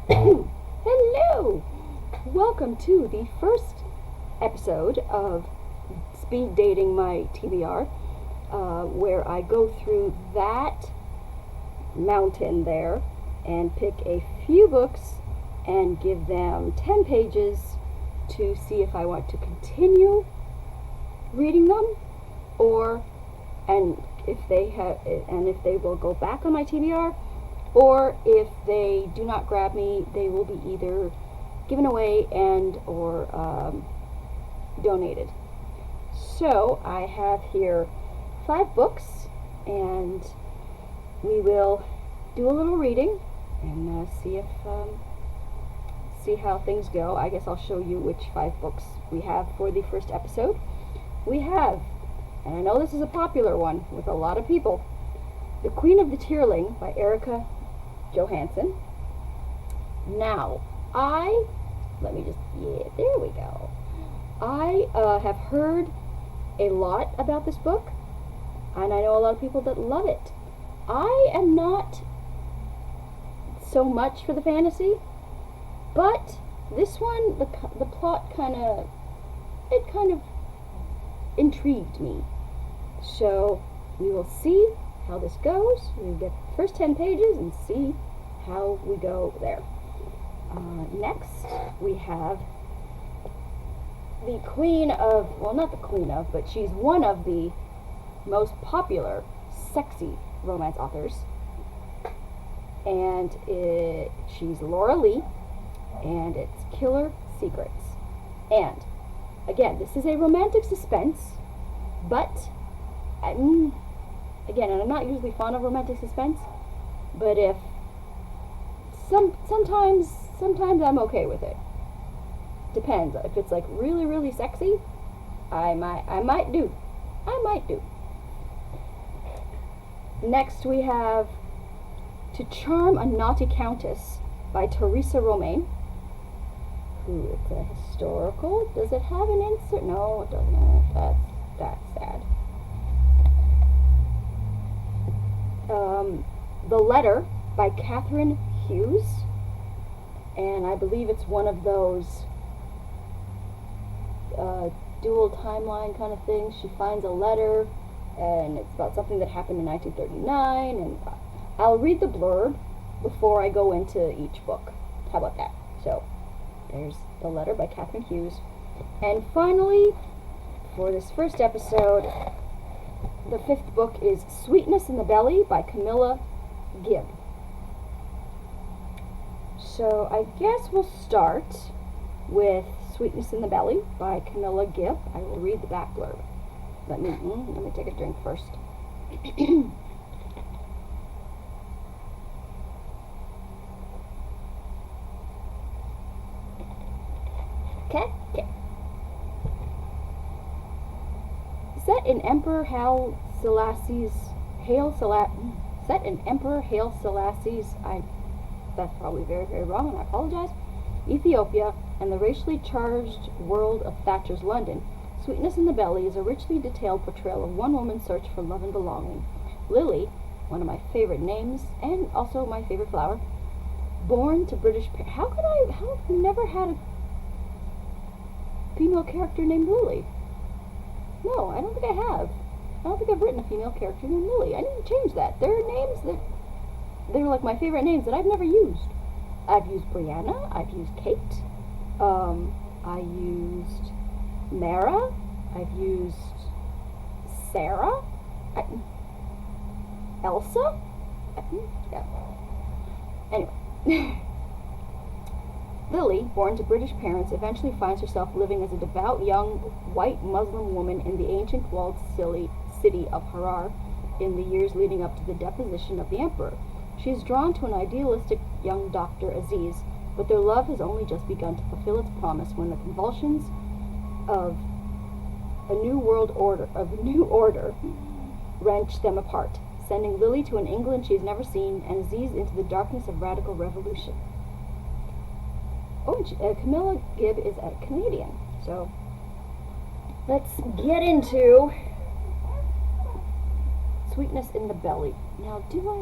Hello! Welcome to the first episode of Speed Dating My TBR, where I go through that mountain there and pick a few books and give them 10 pages to see if I want to continue reading them and if they will go back on my TBR, or if they do not grab me, they will be either given away or donated. So I have here 5 books, and we will do a little reading and see how things go. I guess I'll show you which 5 books we have for the first episode. We have, and I know this is a popular one with a lot of people, The Queen of the Tearling by Erica Johansson. Now, there we go. I have heard a lot about this book, and I know a lot of people that love it. I am not so much for the fantasy, but this one, the plot kind of intrigued me. So we will see how this goes. We get the first 10 pages and see how we go there. Next, we have the queen of, well, not the queen of, but she's one of the most popular sexy romance authors. And she's Laura Lee, and it's Killer Secrets. And again, this is a romantic suspense, but again, and I'm not usually fond of romantic suspense, but if sometimes I'm okay with it. Depends. If it's like really, really sexy, I might do. Next we have To Charm a Naughty Countess by Teresa Romaine. Ooh, it's a historical. Does it have an insert? No, it doesn't. That's sad. The Letter by Catherine Hughes, and I believe it's one of those dual timeline kind of things. She finds a letter, and it's about something that happened in 1939, and I'll read the blurb before I go into each book. How about that? So, there's The Letter by Catherine Hughes. And finally, for this first episode, the 5th book is Sweetness in the Belly by Camilla Gibb. So I guess we'll start with Sweetness in the Belly by Camilla Gibb. I will read the back blurb. Let me take a drink first. Okay. Set in Emperor Haile Selassie's, that's probably very, very wrong, and I apologize, Ethiopia, and the racially charged world of Thatcher's London, Sweetness in the Belly is a richly detailed portrayal of one woman's search for love and belonging. Lily, one of my favorite names, and also my favorite flower, born to British parents. How have we never had a female character named Lily? No, I don't think I have. I don't think I've written a female character named Lily. I need to change that. There are names that they're like my favorite names that I've never used. I've used Brianna. I've used Kate. I used Mara. I've used Sarah. Elsa. Yeah. Anyway. Lily, born to British parents, eventually finds herself living as a devout young white Muslim woman in the ancient walled city of Harar in the years leading up to the deposition of the emperor. She is drawn to an idealistic young Dr. Aziz, but their love has only just begun to fulfill its promise when the convulsions of a new order wrench them apart, sending Lily to an England she has never seen and Aziz into the darkness of radical revolution. Oh, Camilla Gibb is a Canadian, so let's get into Sweetness in the Belly. Now, can I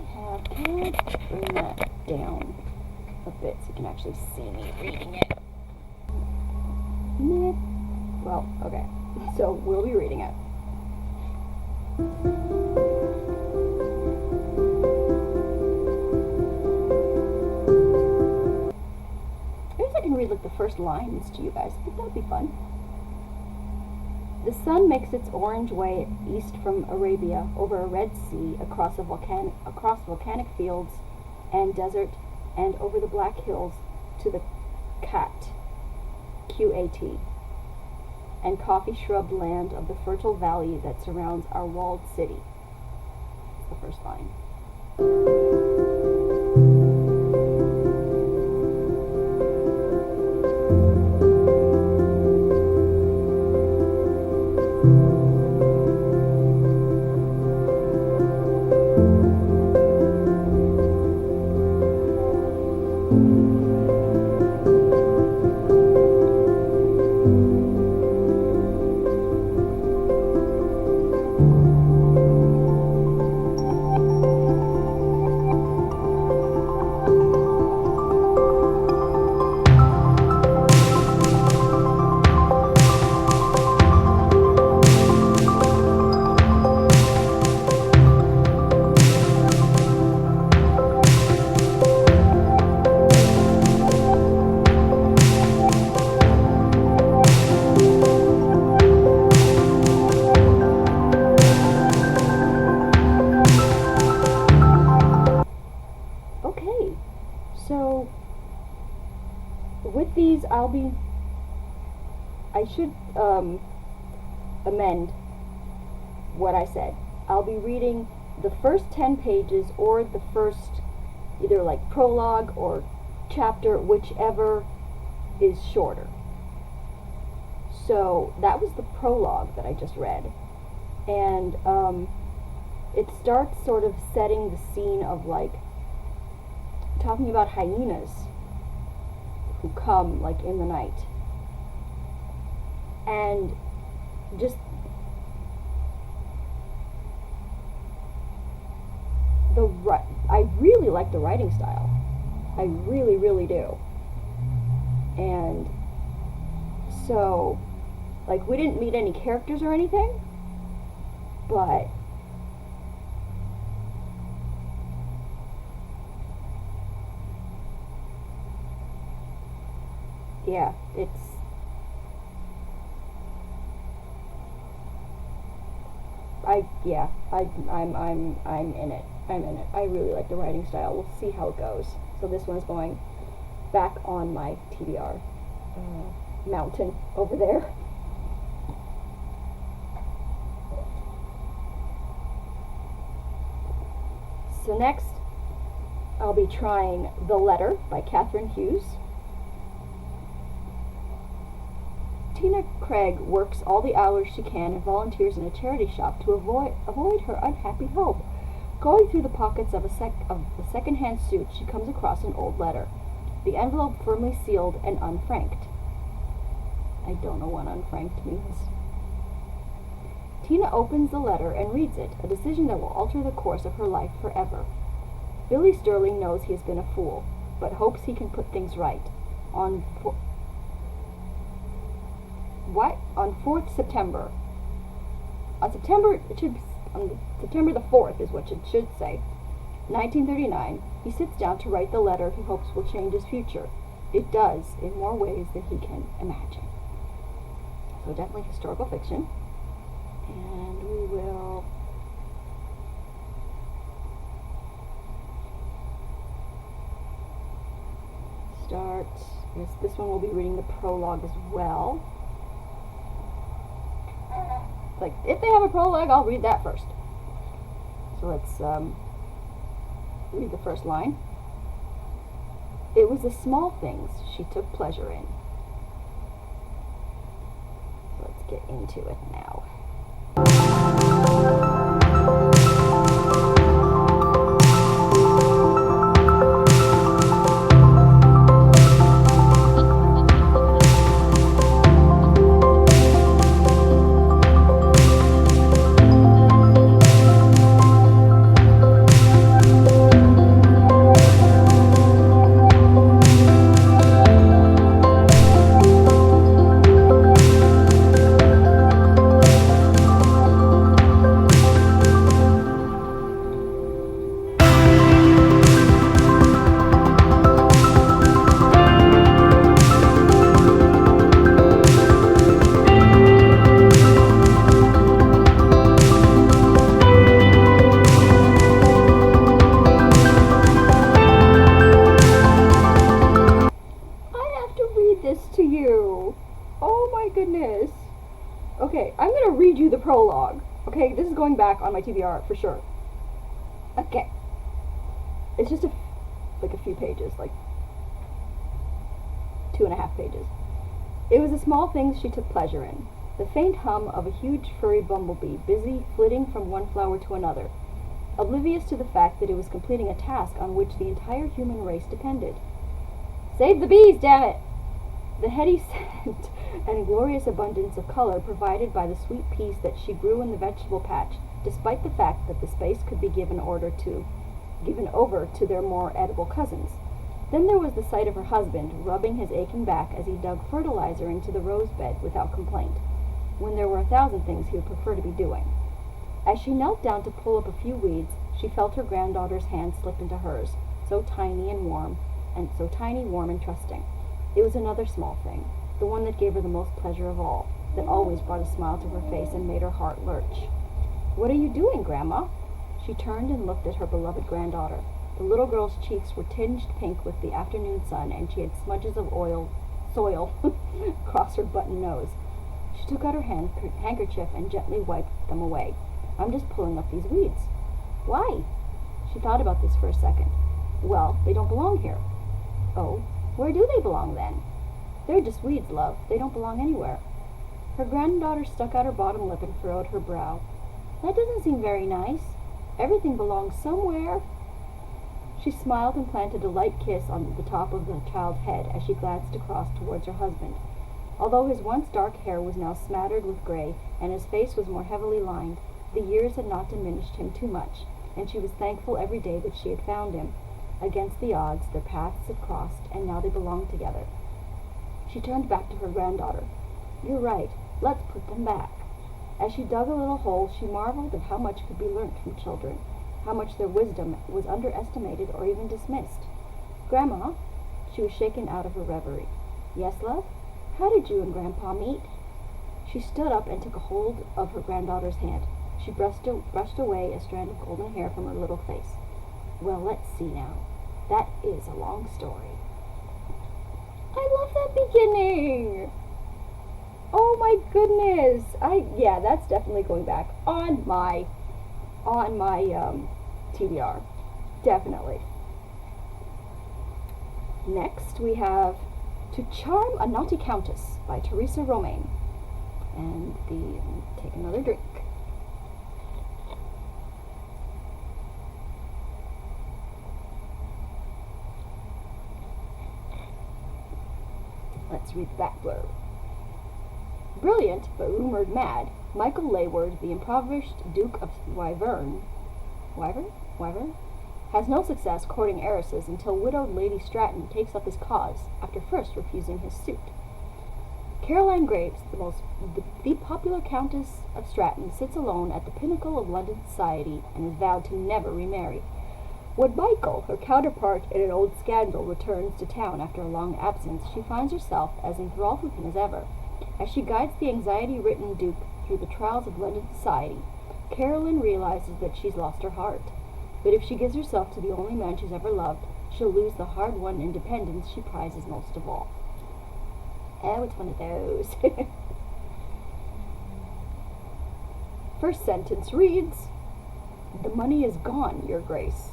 bring that down? a bit so you can actually see me reading it. Well, okay. So we'll be reading it. I guess I can read like the first lines to you guys. I think that'd be fun. The sun makes its orange way east from Arabia over a red sea, across volcanic fields and desert, and over the black hills to the Qat, and coffee shrubbed land of the fertile valley that surrounds our walled city. That's the first line. So, with these, I should amend what I said. I'll be reading the first 10 pages or the first, either like prologue or chapter, whichever is shorter. So, that was the prologue that I just read. And it starts sort of setting the scene of like, talking about hyenas who come like in the night, and just I really like the writing style. I really, really do. And so, like, we didn't meet any characters or anything, but yeah, I'm in it. I'm in it. I really like the writing style. We'll see how it goes. So this one's going back on my TBR mountain over there. So next, I'll be trying The Letter by Catherine Hughes. Tina Craig works all the hours she can and volunteers in a charity shop to avoid her unhappy home. Going through the pockets of a second-hand suit, she comes across an old letter, the envelope firmly sealed and unfranked. I don't know what unfranked means. Tina opens the letter and reads it, a decision that will alter the course of her life forever. Billy Sterling knows he has been a fool, but hopes he can put things right. On 4th September. On September the 4th is what it should say. 1939, he sits down to write the letter he hopes will change his future. It does, in more ways than he can imagine. So definitely historical fiction. And we will start. This one will be reading the prologue as well. Like, if they have a prologue, I'll read that first. So let's read the first line. It was the small things she took pleasure in. Let's get into it now. goodness. Okay, I'm gonna read you the prologue. Okay, this is going back on my TBR for sure. Okay. It's just a few pages, like 2.5 pages. It was the small things she took pleasure in. The faint hum of a huge furry bumblebee busy flitting from one flower to another, oblivious to the fact that it was completing a task on which the entire human race depended. Save the bees, damn it! The heady scent and glorious abundance of color provided by the sweet peas that she grew in the vegetable patch, despite the fact that the space could be given over to their more edible cousins. Then there was the sight of her husband rubbing his aching back as he dug fertilizer into the rose bed without complaint, when there were 1,000 things he would prefer to be doing. As she knelt down to pull up a few weeds, she felt her granddaughter's hand slip into hers, so tiny, warm, and trusting. It was another small thing, the one that gave her the most pleasure of all, that always brought a smile to her face and made her heart lurch. "What are you doing, Grandma?" She turned and looked at her beloved granddaughter. The little girl's cheeks were tinged pink with the afternoon sun, and she had smudges of soil across her button nose. She took out her handkerchief and gently wiped them away. "I'm just pulling up these weeds." "Why?" She thought about this for a second. "Well, they don't belong here." "Oh, where do they belong then?" "They're just weeds, love. They don't belong anywhere." Her granddaughter stuck out her bottom lip and furrowed her brow. "That doesn't seem very nice. Everything belongs somewhere." She smiled and planted a light kiss on the top of the child's head as she glanced across towards her husband. Although his once dark hair was now smattered with gray, and his face was more heavily lined, the years had not diminished him too much, and she was thankful every day that she had found him. Against the odds, their paths had crossed, and now they belonged together. She turned back to her granddaughter. "You're right. Let's put them back." As she dug a little hole, she marveled at how much could be learnt from children, how much their wisdom was underestimated or even dismissed. "Grandma," she was shaken out of her reverie. "Yes, love? How did you and Grandpa meet?" She stood up and took a hold of her granddaughter's hand. She brushed away a strand of golden hair from her little face. "Well, let's see now. That is a long story." I love that beginning. Oh my goodness. Yeah, that's definitely going back on my TBR. Definitely. Next we have To Charm a Naughty Countess by Teresa Romaine. And take another drink. Let's read the back blurb. Brilliant, but rumored mad, Michael Layward, the impoverished Duke of Wyvern, has no success courting heiresses until widowed Lady Stratton takes up his cause, after first refusing his suit. Caroline Graves, the popular Countess of Stratton, sits alone at the pinnacle of London society and is vowed to never remarry. When Michael, her counterpart in an old scandal, returns to town after a long absence, she finds herself as enthralled with him as ever. As she guides the anxiety-ridden Duke through the trials of London society, Caroline realizes that she's lost her heart. But if she gives herself to the only man she's ever loved, she'll lose the hard-won independence she prizes most of all. Oh, it's one of those. First sentence reads, "The money is gone, Your Grace."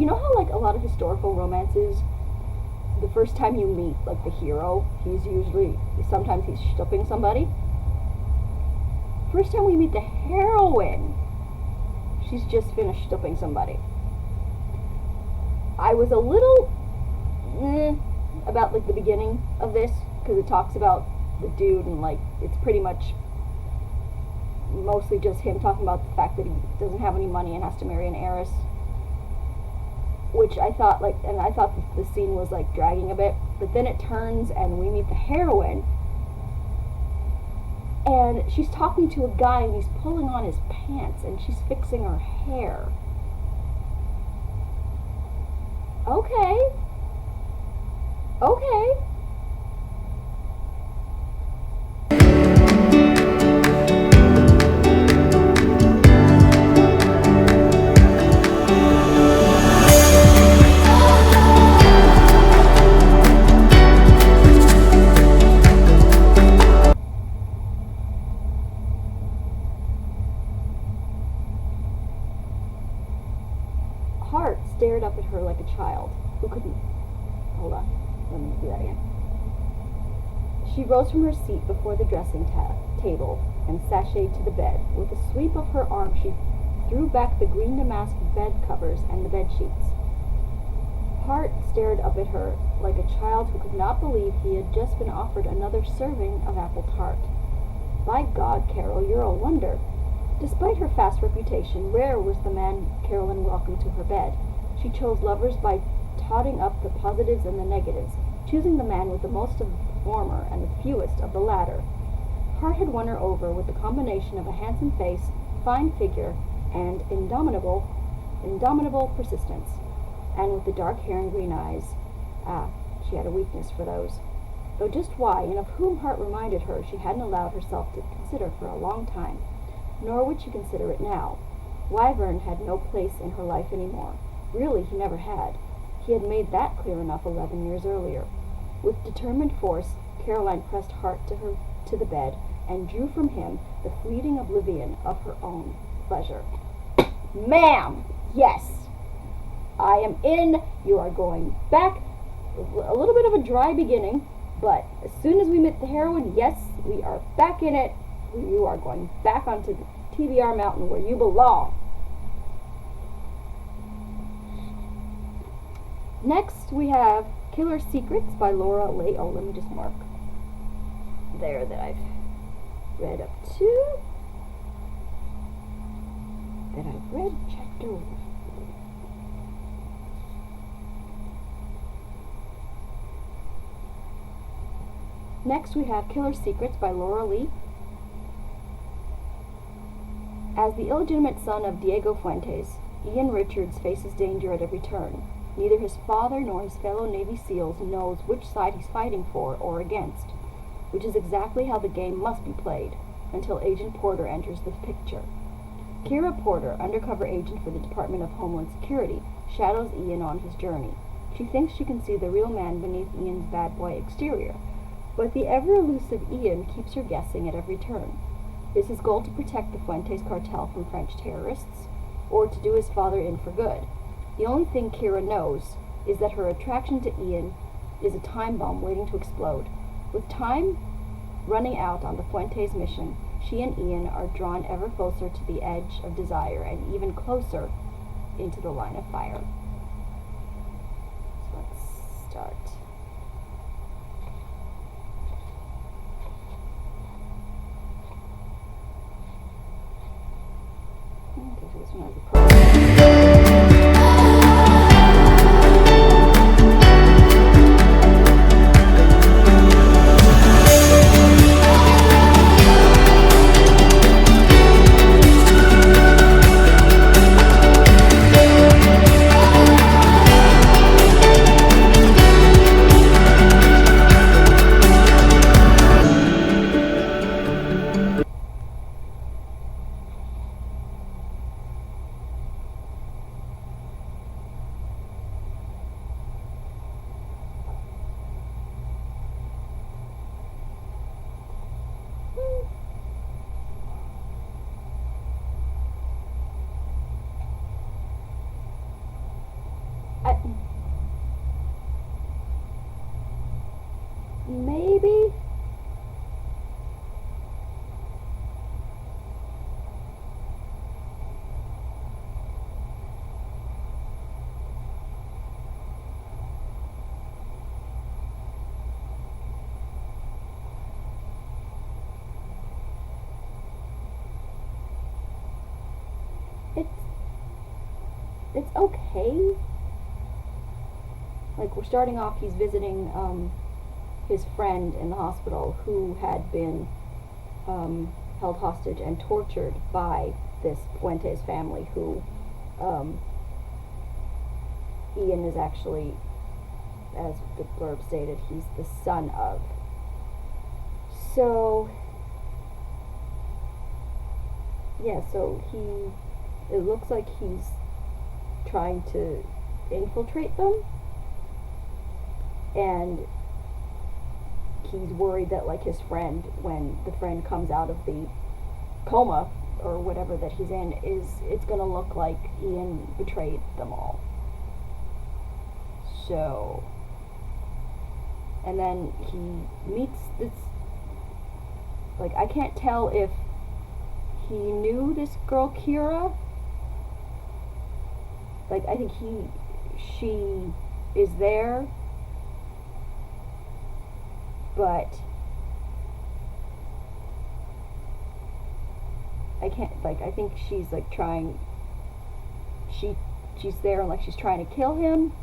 you know how like a lot of historical romances, the first time you meet like the hero, sometimes he's stooping somebody. First time we meet the heroine, she's just finished stooping somebody. I was a little about like the beginning of this, because it talks about the dude and like it's pretty much mostly just him talking about the fact that he doesn't have any money and has to marry an heiress, which I thought that the scene was like dragging a bit, but then it turns and we meet the heroine and she's talking to a guy and he's pulling on his pants and she's fixing her hair. Okay. Hart stared up at her like a child who couldn't. Hold on, let me do that again. She rose from her seat before the dressing table and sashayed to the bed. With a sweep of her arm, she threw back the green damask bed covers and the bed sheets. Hart stared up at her like a child who could not believe he had just been offered another serving of apple tart. By God, Carol, you're a wonder. Despite her fast reputation, rare was the man Carolyn welcomed to her bed. She chose lovers by totting up the positives and the negatives, choosing the man with the most of the former and the fewest of the latter. Hart had won her over with the combination of a handsome face, fine figure, and indomitable persistence, and with the dark hair and green eyes. She had a weakness for those. Though just why, and of whom Hart reminded her she hadn't allowed herself to consider for a long time. Nor would she consider it now. Wyvern had no place in her life anymore. Really, he never had. He had made that clear enough 11 years earlier. With determined force, Caroline pressed Hart to the bed and drew from him the fleeting oblivion of her own pleasure. Ma'am! Yes! I am in. You are going back. A little bit of a dry beginning, but as soon as we meet the heroine, yes, we are back in it. You are going back onto the TBR mountain where you belong. Next, we have Killer Secrets by Laura Leigh. Oh, let me just mark there that I've read up to. That I've read chapter 1. Next, we have Killer Secrets by Laura Leigh. As the illegitimate son of Diego Fuentes, Ian Richards faces danger at every turn. Neither his father nor his fellow Navy SEALs knows which side he's fighting for or against, which is exactly how the game must be played, until Agent Porter enters the picture. Kira Porter, undercover agent for the Department of Homeland Security, shadows Ian on his journey. She thinks she can see the real man beneath Ian's bad boy exterior, but the ever-elusive Ian keeps her guessing at every turn. Is his goal to protect the Fuentes cartel from French terrorists, or to do his father in for good? The only thing Kira knows is that her attraction to Ian is a time bomb waiting to explode. With time running out on the Fuentes mission, she and Ian are drawn ever closer to the edge of desire and even closer into the line of fire. So let's start. Okay, so this one has a prologue. it's okay. Like, we're starting off, he's visiting his friend in the hospital who had been held hostage and tortured by this Fuentes family, who Ian is actually, as the blurb stated, he's the son of. So, yeah, so it looks like he's trying to infiltrate them, and he's worried that, like, his friend, when the friend comes out of the coma or whatever that he's in, it's gonna look like Ian betrayed them all. So, and then he meets this, like, I can't tell if he knew this girl Kira. Like, I think she is there, but I can't, like, I think she's, like, trying, she's there and, like, she's trying to kill him,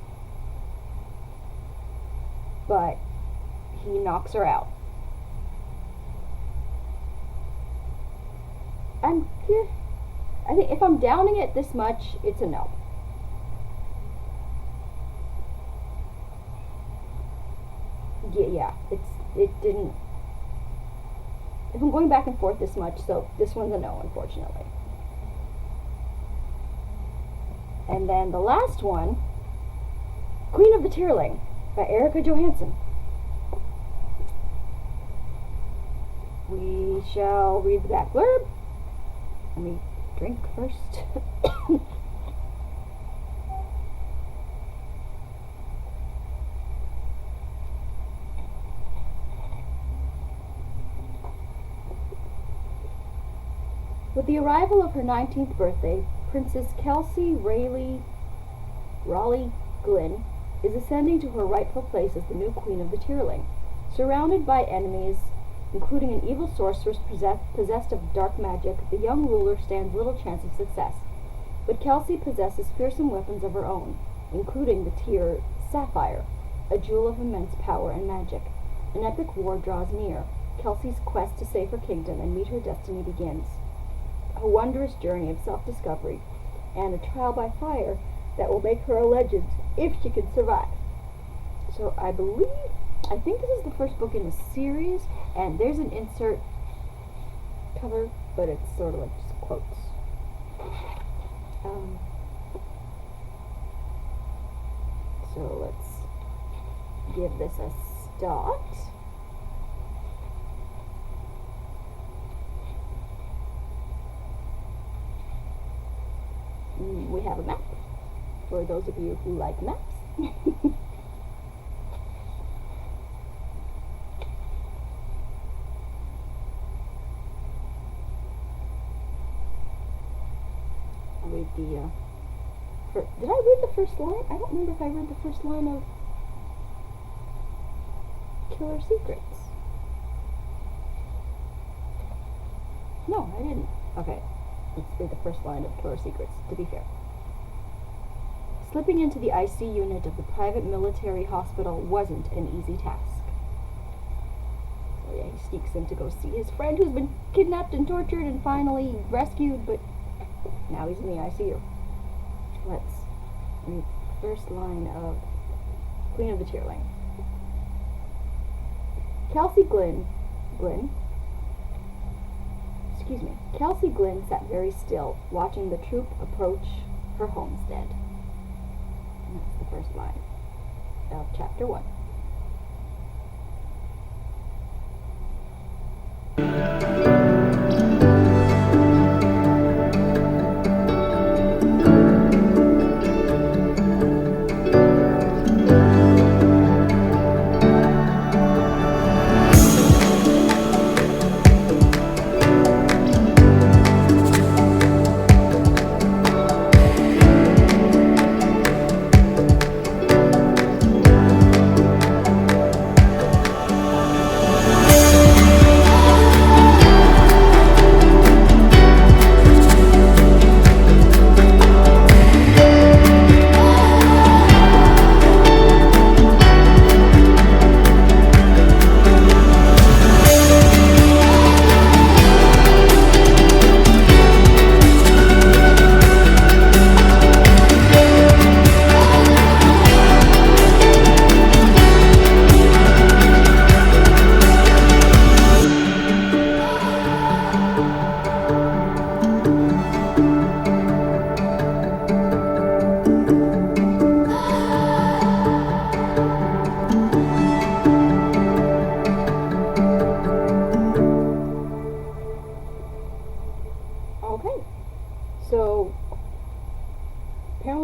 but he knocks her out. I think if I'm downing it this much, it's a no. Yeah, it didn't. If I'm going back and forth this much, so this one's a no, unfortunately. And then the last one, Queen of the Tearling by Erica Johansson. We shall read the back blurb. Let me drink first. With the arrival of her 19th birthday, Princess Kelsey Raleigh Glynn is ascending to her rightful place as the new Queen of the Tearling. Surrounded by enemies, including an evil sorceress possessed of dark magic, the young ruler stands little chance of success. But Kelsey possesses fearsome weapons of her own, including the tear Sapphire, a jewel of immense power and magic. An epic war draws near. Kelsey's quest to save her kingdom and meet her destiny begins. A wondrous journey of self-discovery and a trial by fire that will make her a legend if she can survive. So I think this is the first book in the series, and there's an insert cover, but it's sort of like just quotes. So let's give this a start. We have a map, for those of you who like maps. Did I read the first line? I don't remember if I read the first line of Killer Secrets. No, I didn't. Okay, let's read the first line of Killer Secrets, to be fair. Slipping into the IC unit of the private military hospital wasn't an easy task. So yeah, he sneaks in to go see his friend who's been kidnapped and tortured and finally rescued, but now he's in the ICU. Let's read the first line of Queen of the Tearling. Kelsey Glynn sat very still, watching the troop approach her homestead. And that's the first line of chapter 1.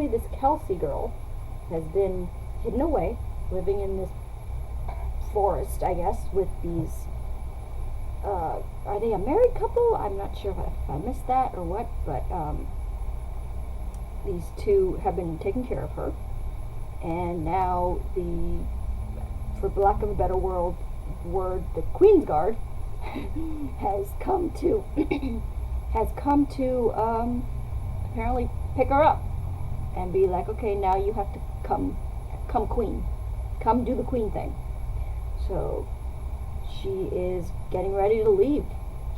apparently this Kelsey girl has been hidden away, living in this forest, I guess, with these, are they a married couple? I'm not sure if I missed that or what, but these two have been taking care of her, and now for lack of a better word, the Queen's Guard has come to apparently pick her up and be like, okay, now you have to come queen, come do the queen thing. So she is getting ready to leave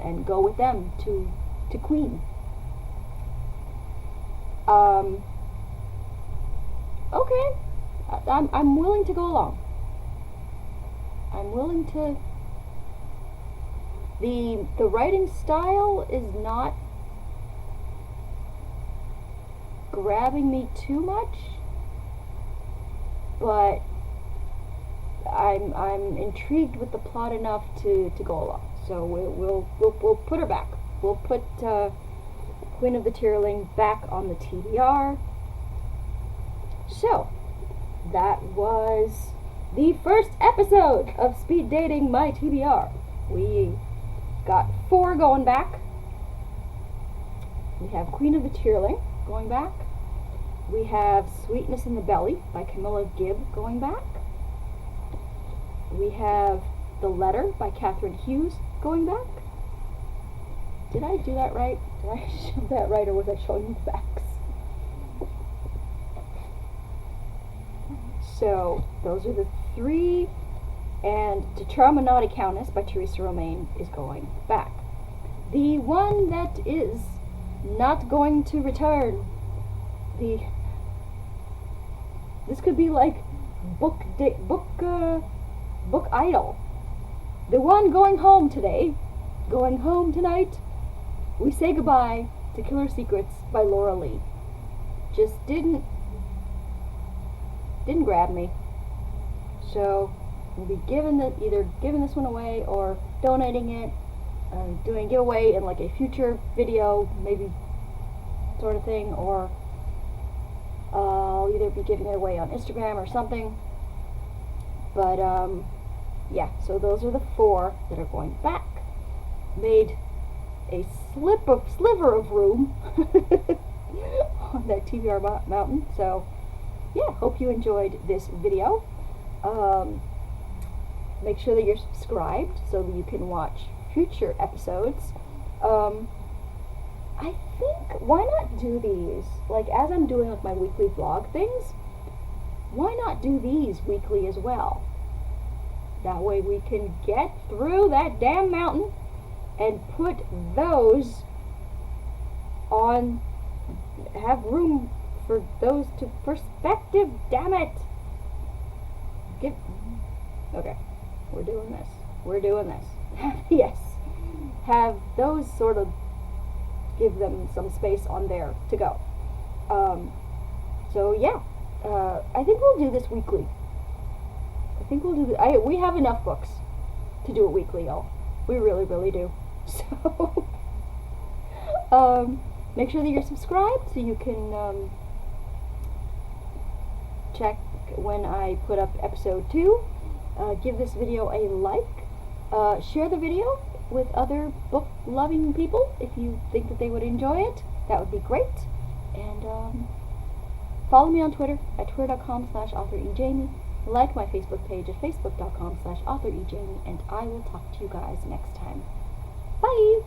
and go with them to Queen. Okay, I'm willing to go along. I'm willing to. The writing style is not grabbing me too much, but I'm intrigued with the plot enough to go along. So we'll put her back. We'll put Queen of the Tierling back on the TBR. So that was the first episode of Speed Dating My TBR. We got 4 going back. We have Queen of the Tierling going back. We have Sweetness in the Belly by Camilla Gibb going back. We have The Letter by Catherine Hughes going back. Did I do that right? Did I show that right, or was I showing you the backs? So those are the 3, and To Charm a Naughty Countess by Teresa Romaine is going back. The one that is not going to return, this could be like book idol. The one going home today, going home tonight, we say goodbye to Killer Secrets by Laura Lee. Just didn't grab me. So we'll be either giving this one away or donating it, doing a giveaway in like a future video, maybe sort of thing, or I'll either be giving it away on Instagram or something. But yeah, so those are the 4 that are going back. Made a sliver of room on that TBR mountain. So yeah, hope you enjoyed this video. Make sure that you're subscribed so that you can watch future episodes. I think, why not do these, like as I'm doing with my weekly vlog things, why not do these weekly as well? That way we can get through that damn mountain and put those on, have room for those to perspective, damn it. Okay, we're doing this. Yes, have those sort of, give them some space on there to go. So yeah, I think we'll do this weekly. I think we'll do we have enough books to do it weekly, y'all. We really do. So make sure that you're subscribed so you can check when I put up episode 2. Give this video a like. Share the video with other book loving people if you think that they would enjoy it. That would be great. And follow me on Twitter at twitter.com/authorejamie. Like my Facebook page at facebook.com/authorejamie. And I will talk to you guys next time. Bye!